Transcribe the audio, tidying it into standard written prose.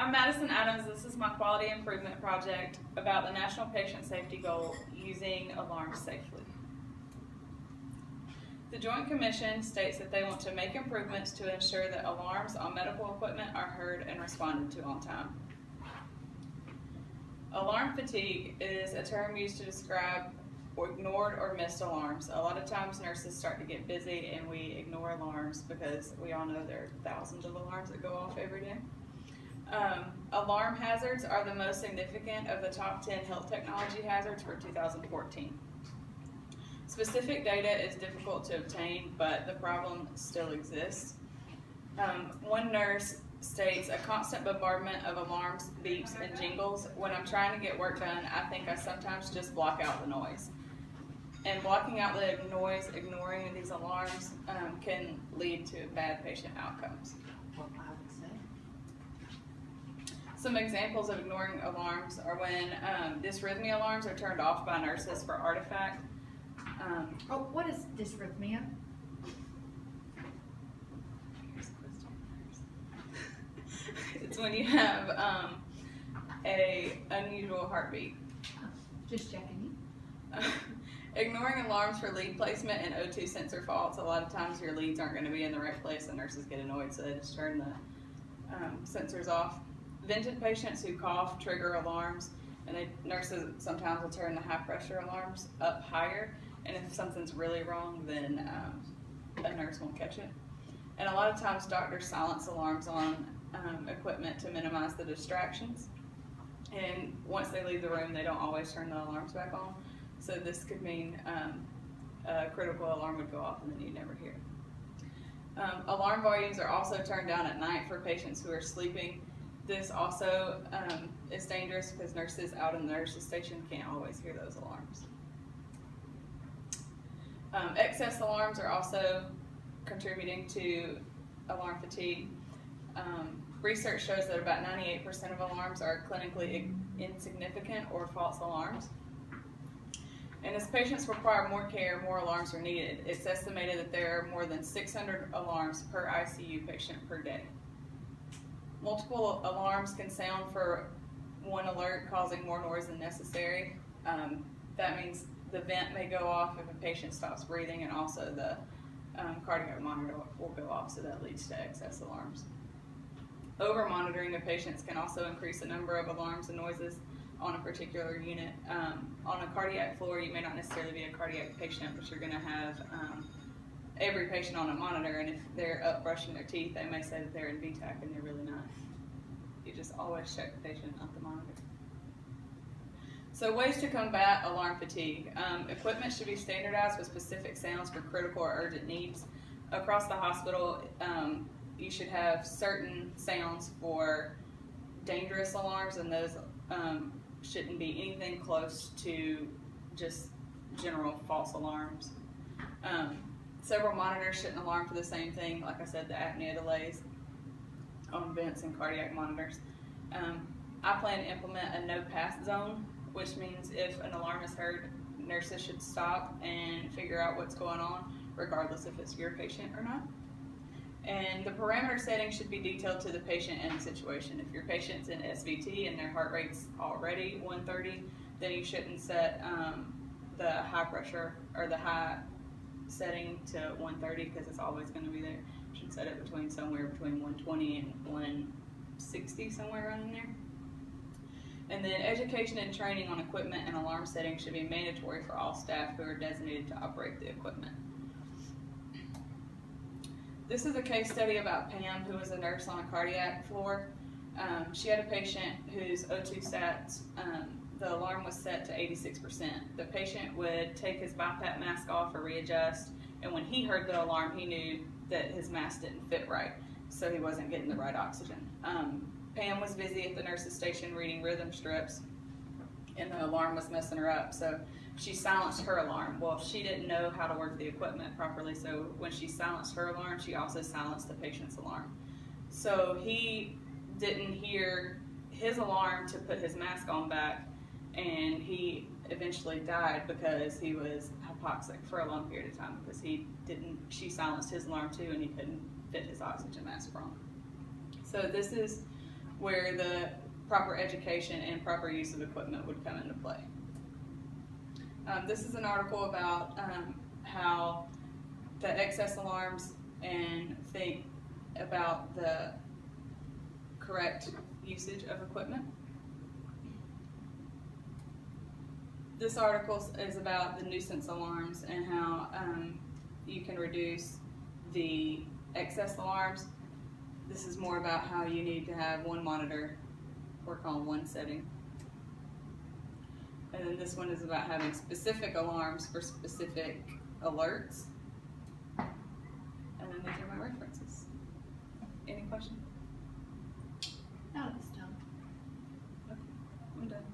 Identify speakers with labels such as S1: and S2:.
S1: I'm Madison Adams. This is my quality improvement project about the National Patient Safety Goal, using alarms safely. The Joint Commission states that they want to make improvements to ensure that alarms on medical equipment are heard and responded to on time. Alarm fatigue is a term used to describe ignored or missed alarms. A lot of times nurses start to get busy and we ignore alarms because we all know there are thousands of alarms that go off every day. Alarm hazards are the most significant of the top 10 health technology hazards for 2014. Specific data is difficult to obtain, but the problem still exists. One nurse states, "A constant bombardment of alarms, beeps, and jingles. When I'm trying to get work done, I think I sometimes just block out the noise." And blocking out the noise, ignoring these alarms, can lead to bad patient outcomes.
S2: Well, I would say.
S1: Some examples of ignoring alarms are when dysrhythmia alarms are turned off by nurses for artifact.
S2: What is dysrhythmia?
S1: Here's a question. It's when you have a unusual heartbeat.
S2: Just checking.
S1: Ignoring alarms for lead placement and O2 sensor faults. A lot of times your leads aren't going to be in the right place and nurses get annoyed, so they just turn the sensors off. Vented patients who cough trigger alarms, and nurses sometimes will turn the high pressure alarms up higher, and if something's really wrong, then a nurse won't catch it. And a lot of times doctors silence alarms on equipment to minimize the distractions, and once they leave the room they don't always turn the alarms back on, so this could mean a critical alarm would go off and then you'd never hear it. Alarm volumes are also turned down at night for patients who are sleeping. This also is dangerous because nurses out in the nurses station can't always hear those alarms. Excess alarms are also contributing to alarm fatigue. Research shows that about 98% of alarms are clinically insignificant or false alarms. And as patients require more care, more alarms are needed. It's estimated that there are more than 600 alarms per ICU patient per day. Multiple alarms can sound for one alert, causing more noise than necessary. That means the vent may go off if a patient stops breathing, and also the cardiac monitor will go off, so that leads to excess alarms. Over monitoring of patients can also increase the number of alarms and noises on a particular unit. On a cardiac floor, you may not necessarily be a cardiac patient, but you're going to have every patient on a monitor, and if they're up brushing their teeth, they may say that they're in VTAC and they're really not. You just always check the patient, not the monitor. So ways to combat alarm fatigue. Equipment should be standardized with specific sounds for critical or urgent needs. Across the hospital, you should have certain sounds for dangerous alarms, and those shouldn't be anything close to just general false alarms. Several monitors shouldn't alarm for the same thing. Like I said, the apnea delays on vents and cardiac monitors. I plan to implement a no-pass zone, which means if an alarm is heard, nurses should stop and figure out what's going on, regardless if it's your patient or not. And the parameter setting should be detailed to the patient and the situation. If your patient's in SVT and their heart rate's already 130, then you shouldn't set the high pressure or the high setting to 130 because it's always going to be there. You should set it somewhere between 120 and 160, somewhere around in there. And then education and training on equipment and alarm settings should be mandatory for all staff who are designated to operate the equipment. This is a case study about Pam, who was a nurse on a cardiac floor. She had a patient whose O2 sats, the alarm was set to 86%. The patient would take his BiPAP mask off or readjust, and when he heard the alarm, he knew that his mask didn't fit right, so he wasn't getting the right oxygen. Pam was busy at the nurse's station reading rhythm strips, and the alarm was messing her up, so she silenced her alarm. Well, she didn't know how to work the equipment properly, so when she silenced her alarm, she also silenced the patient's alarm. So he didn't hear his alarm to put his mask on back, and he eventually died because he was hypoxic for a long period of time because she silenced his alarm too, and he couldn't fit his oxygen mask wrong. So this is where the proper education and proper use of equipment would come into play. This is an article about how the excess alarms and think about the correct usage of equipment. This article is about the nuisance alarms and how you can reduce the excess alarms. This is more about how you need to have one monitor work on one setting. And then this one is about having specific alarms for specific alerts. And then these are my references. Any questions?
S2: Not at this time.
S1: Okay, I'm done.